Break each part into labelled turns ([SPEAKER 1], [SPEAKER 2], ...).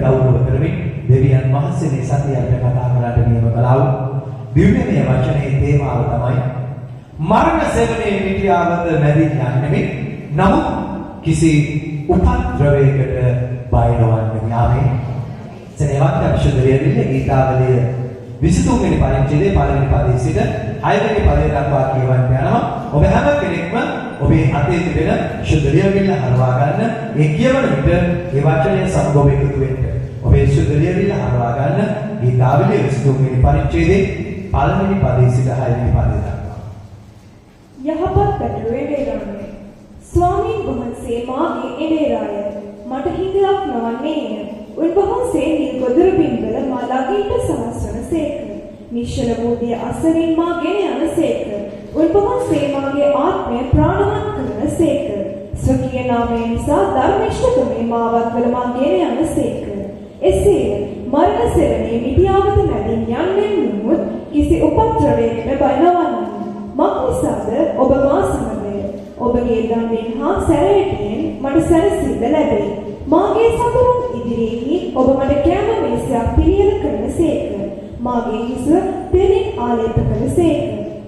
[SPEAKER 1] ගෞරව කරමින් දෙවියන් වහන්සේ මේ සතියට කතා කරලා නියම කළා වූ දිව්‍යමය වචනේ තේමාව තමයි මරණ සෙවණේ මිත්‍යාවත මැදි යන්නේ නමුත් කිසි උපද්‍රවයකට බය නොවන්නේ යාමේ සෙනෙවත් අක්ෂරයේදී ගීතාවලිය 23 වෙනි පරිච්ඡේදයේ පළවෙනි පදයේ සිට 6 වෙනි පදයේ දක්වා කියවන්න යනවා. ඔබ හැම කෙනෙක්ම ඔබේ අතේ තිබෙන ශුද්ධලියවිල්ල හරවා ගන්න. ඒ කියවන විට ඒ වචනය සමග ඔබ එකතු වෙන්න. ඔබේ ශුද්ධලියවිල්ල හරවා ගන්න. ගීතාවලිය 23 වෙනි පරිච්ඡේදයේ පළවෙනි පදයේ සිට 6 වෙනි පදයේ දක්වා.
[SPEAKER 2] යහපත් පැටලුවේ වේරන්නේ. ස්වාමීන් වහන්සේ මාගේ එළේරාය. මට හිඳක් නොවන්නේය. උන්වහන්සේ නිර්ගොදුරු බිම්වල මා ළඟට සමස්වන සේක. නිශ්චල බෝධිය අසරින් මා ගෙන යන සේක. උන්වහන්සේ මාගේ ආත්මය ප්‍රාණවත් කරන සේක. ස්වකීය නාමය නිසා ධර්මිෂ්ඨකමේ මාවත් වල මා ගෙන යන සේක. එසේ මරණ සෙවණේ මිත්‍යාවත මැදින් යන්නේ නුමුත් කිසි උපද්‍රවයකට බය නොවන්නේ. මක් නිසාද ඔබ මා සමගය. ඔබගේ දණ්ඩෙන් හා සැරයටියෙන් මට සැනසීම ලැබේ. මාගේ සතුරුන් ඉදිරියේ ඔබ මට කැම මේසයක් පිළියෙල කරන සේක. මාගේ හිස තෙලින් ආලේප කළ සේක.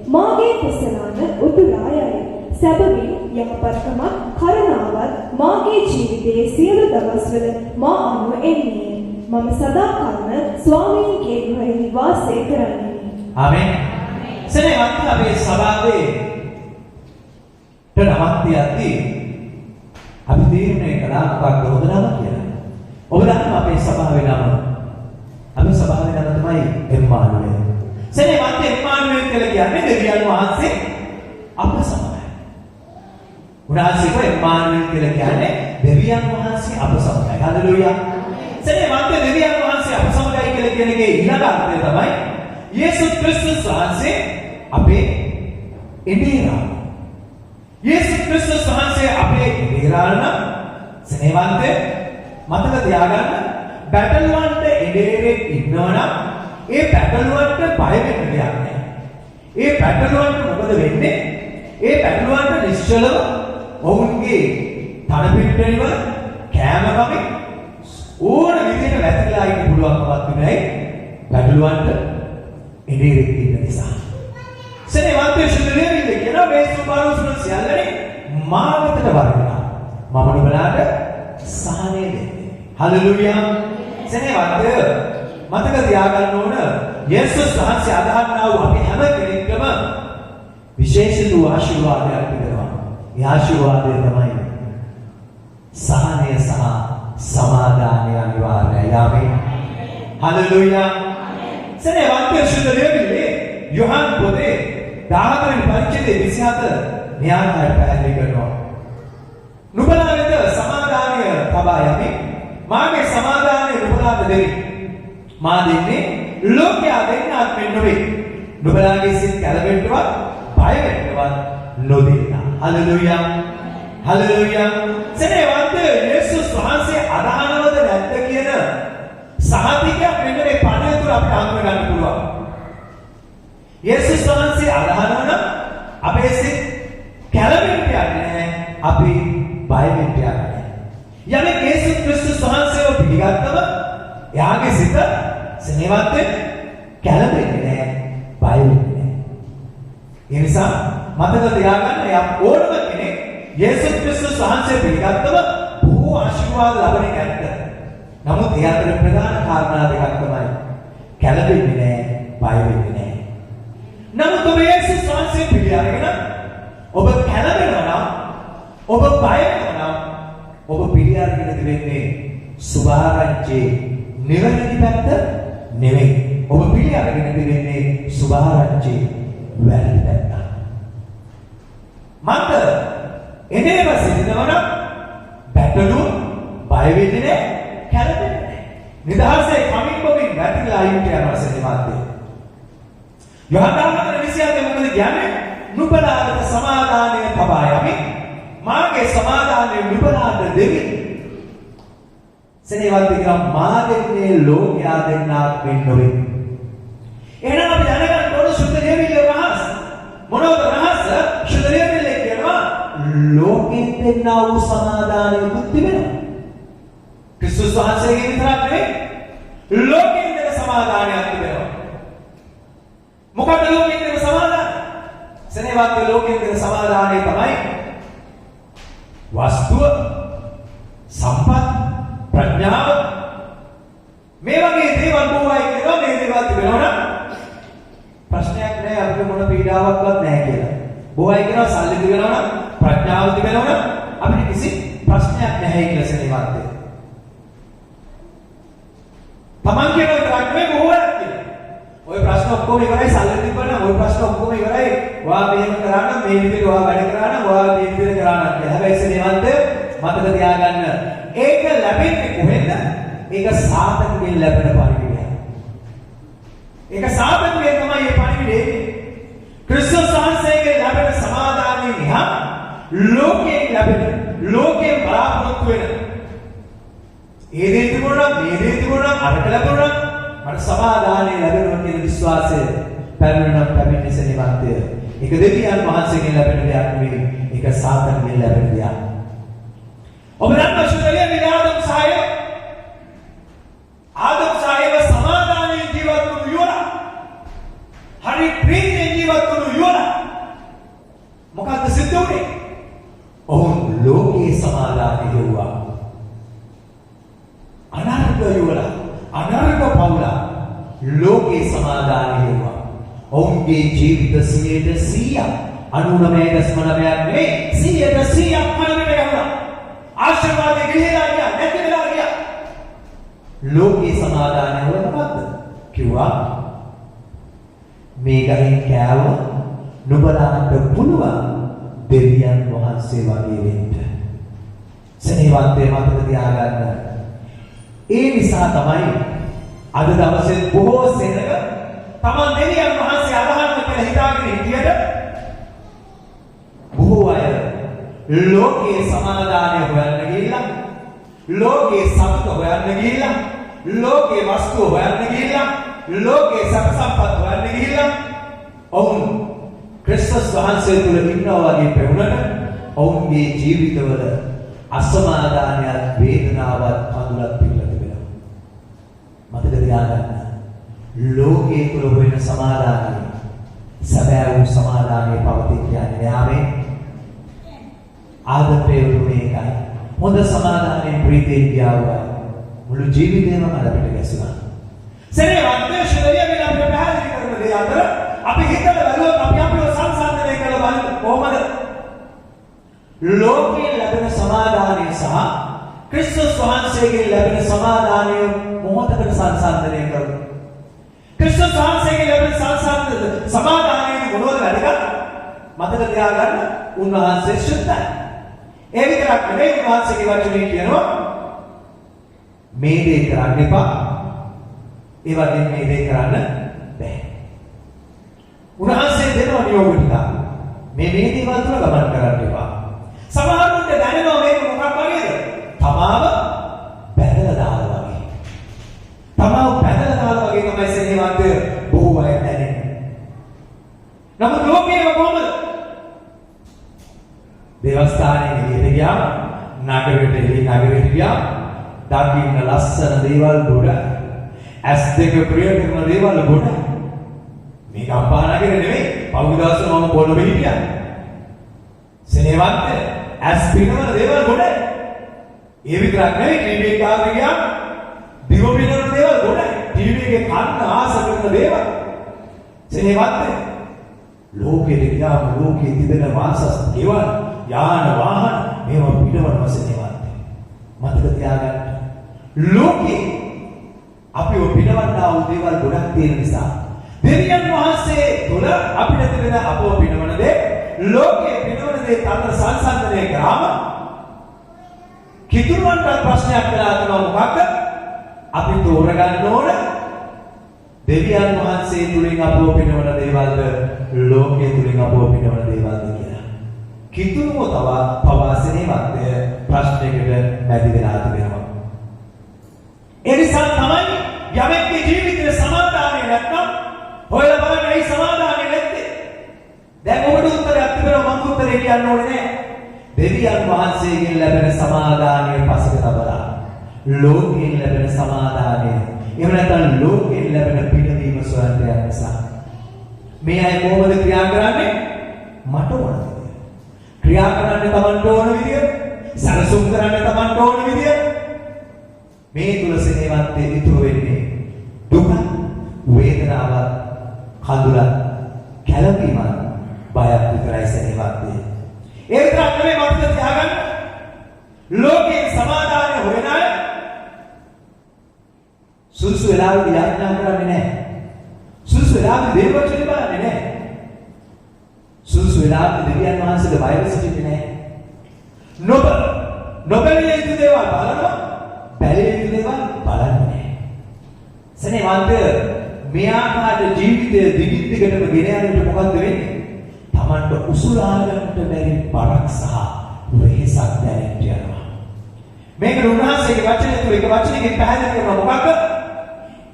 [SPEAKER 2] මාගේ කුසලාන උතුරා යයි. සැබවින් යහපත්කමක් කරුණාවත් මාගේ ජීවිතයේ සියලු දවස්වල මා අනුව එන්නේ. මම සදාකල්ම ස්වාමීන්ගේ ගෘහයේ වාසය කරන්නේ.
[SPEAKER 1] ආමෙන්. සෙනෙහවත් අපේ සභාවේ නමත්තියදී අපි තීරණය කළා මොකක්ද හොඳ නම කියලා. ඔබ දන්නවා අපේ සභාවේ නම. අපේ සභාවේ නම තමයි එම්මානුවෙල්. සෙනෙහවත් එම්මානුවෙල් කියලා කියන්නේ දෙවියන් වහන්සේ අප සමගයි. උනාසික එම්මානුවෙල් කියලා කියන්නේ දෙවියන් වහන්සේ අප සමගයි. හල්ලෙලූයා. සෙනෙහවත් දෙවියන් වහන්සේ අප සමගයි කියලා කියන එකේ ඊළඟ අර්ථය තමයි යේසුස් ක්‍රිස්තුස් වහන්සේ අපේ එදේරා. යේසුස් ක්‍රිස්තුස් වහන්සේ අපේ එදේරාන සෙනෙහවත් මතක තියාගන්න බැටළුවන්ට එදේරෙක් ඉන්නවනම් ඒ බැටළුවන්ට බය වෙන්න දෙයක් නැහැ. ඒ බැටළුවන්ට මොකද වෙන්නේ? ඒ බැටළුවන්ට නිශ්චලව ඔවුන්ගේ තන පිටේව කෑම කමින් ඕන විදිහට වැතිලා ඉන්න පුළුවන්කමක් නැහැ. බැටළුවන්ට එදේරෙක් ඉන්න නිසා. සෙනෙහවත් ශුද්ධලියවිල්ල කියන මේ සුභාරෝසන සියල්ලනේ මාවතට වරනවා. මම නුඹලාට සහනය දෙන්නේ. හල්ලෙලූයා. සෙනෙහවත් මතක තියාගන්න ඕන යේසුස් වහන්සේ අදහන්නා වූ අපි හැම කෙනෙක්ටම විශේෂ වූ ආශිර්වාදයක් පිටනවා. ඒ ආශිර්වාදය තමයි සහනය සහ සමාදානය අනිවාර්යයි. ආමේන්. හල්ලෙලූයා. සෙනෙහවත් ශුද්ධලියවිල්ලේ යොහන් පොතේ 14 වෙනි පරිච්ඡේදයේ 27 න්‍යායය පැහැදිලි කරනවා. නුඹලා වෙත සමාදානය තබා යමි. මාගේ සමාදානය නුඹලාට දෙමි. මා දෙන්නේ ලෝකයා දෙන්නාක් මෙන් නොවේ. නුඹලාගේ සිත් කලබලටවත් බය වෙන්නවත් නොදෙන්න. හල්ලෙලූයා. හල්ලෙලූයා. සෙනෙහවත් යේසුස් වහන්සේ අදහනවද නැද්ද කියන සහතිකයක් මෙන්න මේ පණිය තුල අපිට හඳුනා ගන්න පුළුවන්. යේසුස් වහන්සේ අදහනවනම් අපේ සිත් කැළඹෙන්න යන්නේ නැහැ. අපි බය වෙන්න යන්නේ නැහැ. යමෙක් යේසුස් ක්‍රිස්තුස් වහන්සේව පිළිගත්තම එයාගේ සිත සෙනෙහවත් කැළඹෙන්නේ නැහැ. බය වෙන්නේ නැහැ. ඒ නිසා මතක තියාගන්න යම් ඕනම කෙනෙක් යේසුස් ක්‍රිස්තුස් වහන්සේ පිළිගත්තම බොහෝ ආශිර්වාද ලබන එක ඇත්ත. නමුත් ඒ අතර ප්‍රධාන කාරණා දෙකක් තමයි කැළඹෙන්නේ නැහැ, බය වෙන්නේ නැහැ. නමුත් ඔබ යේසුස් වහන්සේ පිළිඅරගෙන ඔබ කැළඹෙනවා නම් ඔබ බය වෙනවා නම් ඔබ පිළිඅරගෙන තිබෙන්නේ සුභාරංචේ නිවැරදි පැත්ත නෙවෙයි. ඔබ පිළිඅරගෙන තිබෙන්නේ සුභාරංචේ වැරදි පැත්ත. මන්ද එනේම සිටිනවනම් බැටළුව බය වෙන්නේ නැහැ, කැළඹෙන්නේ නැහැ. නිදහසේ කමින් බොමින් වැටිලා අයින්ට යනවා සෙනෙහවත්. යොහන්දාන 27 මොකද කියන්නේ? නුඹලාට සමාදානය තබා යමි. මාගේ සමාදානය නුඹලාට දෙමි. සෙනෙහවත් කියනවා මා දෙන්නේ ලෝකයා දෙන්නාක් මෙන් නොවේ. එහෙනම් අපි දැනගන්න ඕන ශුද්ධලියවිල්ල රහස. මොනවද රහස? ශුද්ධලියවිල්ල කියනවා ලෝකෙන් දෙන්නා වූ සමාදානය බුද්ධි වෙනවා. ක්‍රිස්තුස් වහන්සේගේ විතරක් නෙවෙයි ලෝකයෙන් දෙන සමාදානයක් තිබෙනවා. මොකද ලෝකයෙන් දෙන සමාදානය? සෙනෙහවත් ලෝකයෙන් දෙන සමාදානය තමයි වස්තුව, සම්පත්, ප්‍රඥාව මේ වගේ දේවල් බොහෝයි කියනවා. මේ දේවල් තිබෙනවා නම් ප්‍රශ්නයක් නෑ, අපිට මොන පීඩාවක්වත් නෑ කියලා. බොහෝයි කියනවා සල්ලි තිබෙනවා නම්, ප්‍රඥාව තිබෙනවා නම් අපිට කිසි ප්‍රශ්නයක් නැහැ කියලා සෙනෙහවත්. තමන් කියන විතරක් නෙවෙයි බොහෝයක් කියලා. ওই ප්‍රශ්න ඔක්කොම ඉවරයි, සල්ලි තිබුණා නම් ওই ප්‍රශ්න ඔක්කොම ඉවරයි. ඔයා මෙහෙම කරා නම්, මේ විදිහට ඔයා වැඩ කරා නම්, ඔයා මේ විදිහට කරා නම් කියලා. හැබැයි සෙනෙහවත් මතක තියාගන්න, ඒක ලැබෙන්නේ කොහෙන්ද? ඒක සාතකයෙන් ලැබෙන පරිවිඩය. ඒක සාතකයෙන් තමයි මේ පරිවිඩය. ක්‍රිස්තුස් වහන්සේගේ ලැබෙන සමාදානයේ නිහා ලෝකයෙන් ලැබෙන, ලෝකයෙන් බලාපොරොත්තු වෙන ඒ දේ තිබුණා, මේ දේ තිබුණා, අරක ලැබුණා, මට සමාදානය ලැබෙනවා කියන විශ්වාසය පැමිණෙන පැමිණෙන සෙනෙහවත්ය. ඒක දෙවියන් වහන්සේගෙන් ලැබෙන දෙයක් නෙවෙයි, ඒක සාතකයෙන් ලැබෙන දෙයක්. ඔබ දන්නා ශුද්ධලිය මේ ආදම් සායව සමාදානයේ ජීවත් වුණු යෝලා, හරි ප්‍රීතියෙන් ජීවත් වුණු යෝලා මොකක්ද සිද්ධ වුනේ? ඔවුන් ලෝකේ සමාදානය යුවා. අනර්ග යෝලා, අනර්ග පවුලා ලෝකේ සමාදානය යුවා. ඔවුන්ගේ ජීවිත 100% 99.9ක් නෙවෙයි 100% මරණයට යනවා. ආශිර්වාදෙ ගිහිලා ගියා, නැති වෙලා ගියා. ලෝකේ සමාදානය වල මොකද්ද? කිව්වා මේ ගහෙන් කෑව නුඹලාට පුළුවන් දෙවියන් වහන්සේ වගේ වෙන්න. සෙනෙහවන්තේ මතක තියාගන්න. ඒ නිසා තමයි අද දවසේ බොහෝ සෙනග තමන් දෙවියන් වහන්සේ අදහන්න කියලා හිතාගෙන හිටියට බොහෝ අය ලෝකේ සමාදානය හොයන්න ගිහිල්ලා, ලෝකේ සතුට හොයන්න ගිහිල්ලා, ලෝකේ වස්තුව හොයන්න ගිහිල්ලා, ලෝකේ සැප සම්පත් හොයන්න ගිහිල්ලා ඔවුන් ක්‍රිස්තුස් වහන්සේ තුල ඉන්නවා වගේ පෙවුනට ඔවුන්ගේ ජීවිතවල අසමාදානයත්, වේදනාවත්, අඳුරත් පිළිලා තිබෙනවා. මතක තියාගන්න, ලෝකයේ තුල වෙන සමාදානය සැබෑ වූ සමාදානයේ පවතින කියන්නේ යාමේ ආදපේ උරුමේකයි. හොඳ සමාදානයෙන් ප්‍රීතියෙන් ගියාවා මුළු ජීවිතේම අලපිට ගැසුණා. සෙනෙහවත් ශරීරය වෙන අපේ පැහැදිලි කරන දේ අතර අපි හිතලා බලුවොත් අපි අපිව සංසන්දනය කරලා බලමු කොහොමද ලෝකයේ ලැබෙන සමාදානය සහ ක්‍රිස්තුස් වහන්සේගේ ලැබෙන සමාදානය මොහොතකට සංසන්දනය කරමු. ක්‍රිස්තුස් වහන්සේගේ ලැබෙන සමාදානයේ මොනවද වැඩක? මතක තියාගන්න, උන්වහන්සේ ශුද්ධයි. ඒ විතරක් නෙවෙයි, උන්වහන්සේගේ වචනේ කියනවා මේ දේ කරන්න එපා, ඒ වගේම මේ දේ කරන්න බෑ. උන්වහන්සේ දෙනවා නියෝග ටික. මේ දේවල් තුල ගමන් කරන්න එපා. සමහරුන්ට දැනෙනවා මේක මොකක් වගේද? තමාව බැලලා දාලා වගේ. තමාව බැලලා දාලා වගේ තමයි සෙනෙහවන්ත බොහෝ අය දැනෙන්නේ. නමුත් ලෝකයේ කොහොමද? දේවස්ථානයේ එළියට ගියාම, නගරයට ගියාම දකින්න ලස්සන දේවල් ගොඩ, ඇස් දෙක ප්‍රිය කරන දේවල් ගොඩ. මේක අම්පා නගරේ නෙවෙයි, පහුගිය දවස්වල මම පොළොවේ හිටියා. සෙනෙහවන්ත ඇස් පිනවන දේවල් ගොඩ. ඒ විතරක් නෙවෙයි, ටීවී එක ගාවට ගියාම දිව පිනවන දේවල් ගොඩ. ටීවී එකේ කන්න ආස කරන දේවල්. සෙනෙහවන්ත ලෝකෙට ගියාම ලෝකයේ තිබෙන වාසස් දේවල්, යාන වාහන මේවා පිටවනවා සෙනෙහවන්ත. මතක තියාගන්න. ලෝකේ අපිව පිටවන්නා වූ දේවල් ගොඩක් තියෙන නිසා දෙවියන් වහන්සේ තුල අපිට තිබෙන අපව පිටවන දේ, ලෝකයේ පිටවන දේ අතර සංසන්දනය කරාම කිතුරුවන්ට ප්‍රශ්නයක් වෙලා තියෙනවා. මොකක්ද? අපි තෝරගන්න ඕන දෙවියන් වහන්සේ තුලින් අපව පිටවන දේවල්ද, ලෝකයේ තුලින් අපව පිටවන දේවල්ද කියලා. කිතුරුව පවා සෙනෙහවන්තය ප්‍රශ්නයකට මැදි වෙලා තිබෙනවා. ඒ නිසා තමයි යමෙක්ගේ ජීවිතේ සමාදානය නැත්නම් හොයලා බලන්න ඇයි සමාදානය නැත්තේ? දැන් ඔබට උත්තරයක් තිබෙනවා, මම උත්තරේ කියන්න ඕනේ නෑ. දෙවියන් වහන්සේගෙන් ලැබෙන සමාදානය පසක තබලා ලෝකයෙන් ලැබෙන සමාදානය. එහෙම නැත්නම් ලෝකයෙන් ලැබෙන පිනවීම සොයන්න යන නිසා. මේ අය කොහොමද ක්‍රියා කරන්නේ? මට ඕන විදිය. ක්‍රියා කරන්නේ Tamanට ඕන විදිය. සරසුම් කරන්නේ Tamanට ඕන විදිය. මේ තුල සෙනෙහවන්තේ ඉතුරු වෙන්නේ දුක, වේදනාව, කඳුල, කැළඹීම, බයක් විතරයි සෙනෙහවන්තේ. ඒ විතරක් නෙමෙයි මතක තියාගන්න. ලෝකේ සමාදානය හොයන අය සුසු වෙලාවෙ යාඥා කරන්නේ නැහැ. සුසු වෙලාවෙ දේව වචනේ බලන්නේ නැහැ. සුසු වෙලාවෙ දෙවියන් වහන්සේගේ බයිබල් සිටින්නේ නැහැ. නොබැලිය යුතු දේවල් බලනවා, බැලිය යුතු දේවල් බලන්නේ නැහැ. සෙනෙහවන්ත මේ ආකාර ජීවිතය දිගින් දිගටම ගෙන යන්නට මොකද්ද වෙන්නේ? Tamanට උසුලා ගන්නට බැරි බරක් සහ වෙහසක් දැනෙන්න යනවා. මේක උන්වහන්සේගේ වචනේ තුල එක වචනයකින් පැහැදිලි කරනවා මොකක්ද?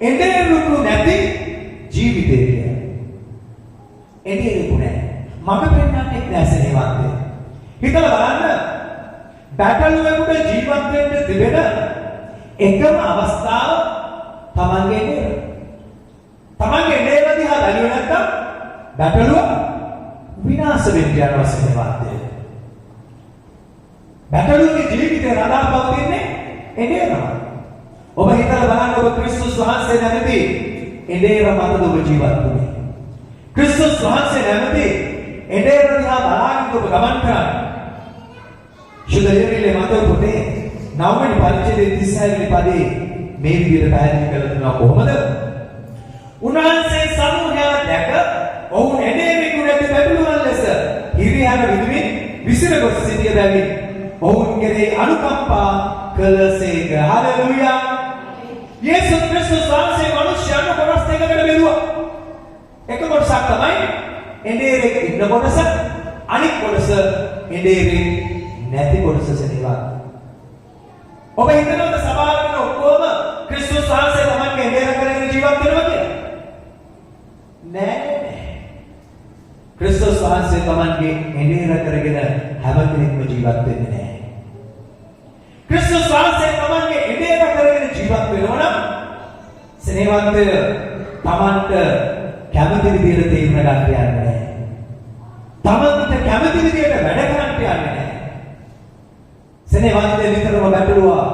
[SPEAKER 1] එඬේරුකු නැති ජීවිතය කියන්නේ. එඬේරුකු නැහැ. මම පෙන්නන්නේ නැහැ සෙනෙහවන්තේ. හිතලා බලන්න බැටළුවෙකුට ජීවත් වෙන්න තිබෙන එකම අවස්ථාව තමන්ගේ නේද? තමන්ගේ නේද දිහා බැලුවේ නැත්තම් බැටළුව විනාශ වෙන්න යනවා සෙනෙහවන්තේ. බැටළුවේ ජීවිතේ රඳා පවතින්නේ එඬේරම. ඔබ හිතලා බලන්න ඔබ ක්‍රිස්තුස් වහන්සේ නැමැති එඬේර මතද ඔබ ජීවත් වුනේ? ක්‍රිස්තුස් වහන්සේ නැමැති එඬේර දිහා බලාගෙන ඔබ ගමන් කරන්නේ. ශුද්ධ මත පොතේ 9 වෙනි පරිච්ඡේදයේ 36 වෙනි පදේ මේ විදිහට පැහැදිලි කරලා දෙනවා කොහොමද? උන්වහන්සේ සමූහය දැක ඔවුන් එඬේරෙකු නැති බැටළුවන් ලෙස හිරිහැර විදුමින් විසිර ගොස් සිටිය බැවින් ඔවුන් කෙරෙහි අනුකම්පා කළසේක. හලෙලූයා. යේසුස් ක්‍රිස්තුස් වහන්සේ මිනිස්යන්ව කොටස් දෙකකට බෙදුවා. එක කොටසක් තමයි එඬේරෙක ඉන්න කොටස, අනිත් කොටස එඬේරෙක නැති කොටස සෙනෙහවන්ත. ඔබ හිතනවද සභාවක ඔක්කොම ක්‍රිස්තුස් වහන්සේ තමන්ගේ එඬේර කරගෙන ජීවත් වෙනවා කියලා? නෑ. ක්‍රිස්තුස් වහන්සේ තමන්ගේ එඬේර කරගෙන හැම කෙනෙක්ම ජීවත් වෙන්නේ නෑ. ක්‍රිස්තුස් වහන්සේ තමන්ගේ එඬේර කරගෙන ජීවත් වෙනවා නම් සෙනෙහවන්ත තමන්ට කැමති විදිහට තීරණ ගන්න යන්නේ නෑ. තමන්ට කැමති විදිහට වැඩ කරන්න යන්නේ නෑ. සෙනෙහවන්ත විතරම බැටළුවා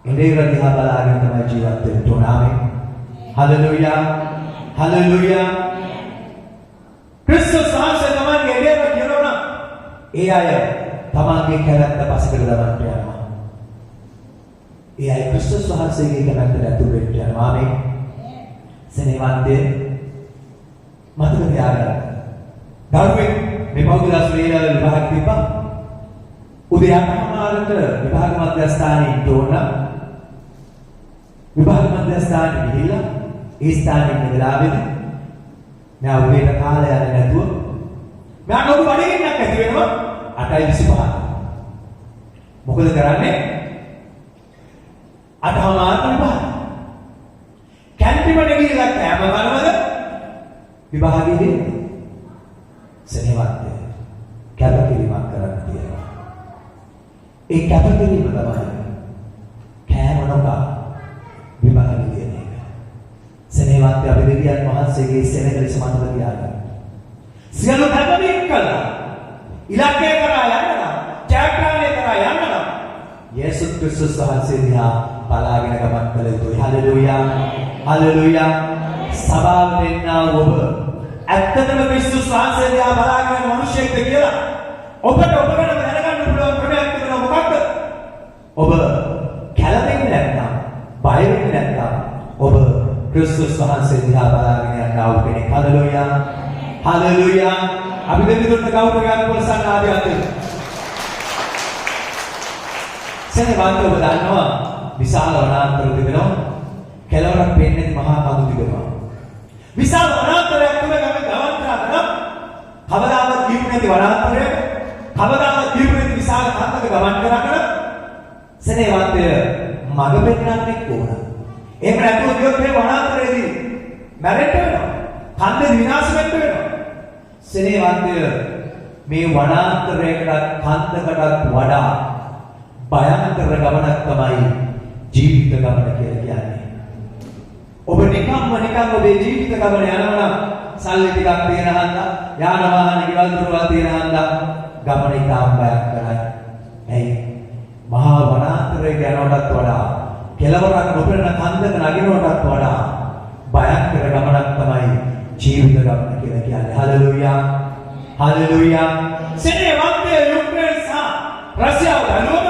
[SPEAKER 1] එඬේර දිහා බලාගෙන තමයි ජීවත් වෙන්න ඕන. ආමෙන්. හලෙලූයා. හලෙලූයා. ක්‍රිස්තුස් වහන්සේ තමන්ගේ එඬේර කියනවා නම් ඒ අය තමන්ගේ කැමැත්ත පසකට දාන්න යනවා. ඒ අය ක්‍රිස්තුස් වහන්සේගේ කැමැත්තට ඇතුල් වෙන්න යනවා. ආමෙන්. සෙනෙහවන්තේ මතක තියාගන්න. දරුවෙක් මේ පෞද්ගලික වේලාවල විභාග තිබ්බා. උදේ 8:00ට විභාග මධ්‍යස්ථානයේ ඉන්න ඕන. විභාග මධ්‍යස්ථානයේ ගිහිල්ලා ඒ ස්ථානයේ ඉඳලා මම උදේට කාලය යන්නේ නැතුව මම ලොකු බඩගින්නක් ඇති වෙනවා 8:25. මොකද කරන්නේ? 8:00 විභාග. කැන්ටිමට ගිහිල්ලා කෑම කනවද? විභාගෙ දෙන්නේ. සෙනෙහවන්ත කැපකිරීමක් කරන්න තියෙනවා. ඒ කැපකිරීම තමයි කෑම නොකා විභාගෙ දෙන එක. සෙනෙහවන්ත අපි දෙවියන් වහන්සේගේ සෙනෙහලස මතක තියාගන්න. සියලු කැපවීම් කළා. ඉලක්කය කරා යනවා. ජයග්‍රහණය කරා යනවා. යේසුස් ක්‍රිස්තුස් වහන්සේ දිහා බලාගෙන ගමන් කළ යුතුයි. හලෙලූයා. හලෙලූයා. සභාවට එන්නා ඔබ ඇත්තටම ක්‍රිස්තුස් වහන්සේ දිහා බලාගෙන මිනිසෙක්ද කියලා ඔබට ඔබ ගැන දැනගන්න පුළුවන් ක්‍රමයක් තිබෙනවා. මොකක්ද? ඔබ කැළඹෙන්නේ නැත්නම්, බය වෙන්නේ නැත්නම් ඔබ ක්‍රිස්තුස් වහන්සේ දිහා බලාගෙන යනවා කෙනෙක්. හලෙලූයා. හලෙලූයා. අපි දෙවියන්ට ගෞරවයක් පොසන්න ආදියත්. සෙනෙහවන්ත ඔබ දන්නවා විශාල වනාන්තර තිබෙනවා. කෙළවරක් පෙන්නේ මහා කඳු තිබෙනවා. විශාල වනාන්තරයක් තුල ගමන් කරනවා. කවදාවත් ජීවු නැති වනාන්තරයක කවදාවත් ජීවු නැති විශාල කන්දක ගමන් කරනවා. සෙනෙහවන්තය මඟ පෙන්වන්නේ කොහොමද? එහෙම නැතුව ගියොත් මේ වනාන්තරයේදී මැරෙන්න වෙනවා. කන්දේ විනාශ වෙන්න වෙනවා. සෙනෙහවන්තය මේ වනාන්තරයකට කන්දකටත් වඩා භයංකර ගමනක් තමයි ජීවිත ගමන කියලා කියන්නේ. ඔබ නිකම්ම ඔබේ ජීවිත ගමන යනවා නම් සල්ලි ටිකක් තියෙන හන්දා, යාන වාහන ගෙවල් දොරවල් තියෙන හන්දා ගමන ඉතාම භයංකරයි. ඇයි? මහා වනාන්තරයක යනවටත් වඩා, කෙළවරක් නොපෙනෙන කන්දක නගිනවටත් වඩා භයංකර ගමනක් තමයි ජීවිත ගමන කියලා කියන්නේ. හලෙලූයා. හලෙලූයා. සෙනේ වත්තේ යුක්‍රේන සහ රෂ්‍යාව ගනුවම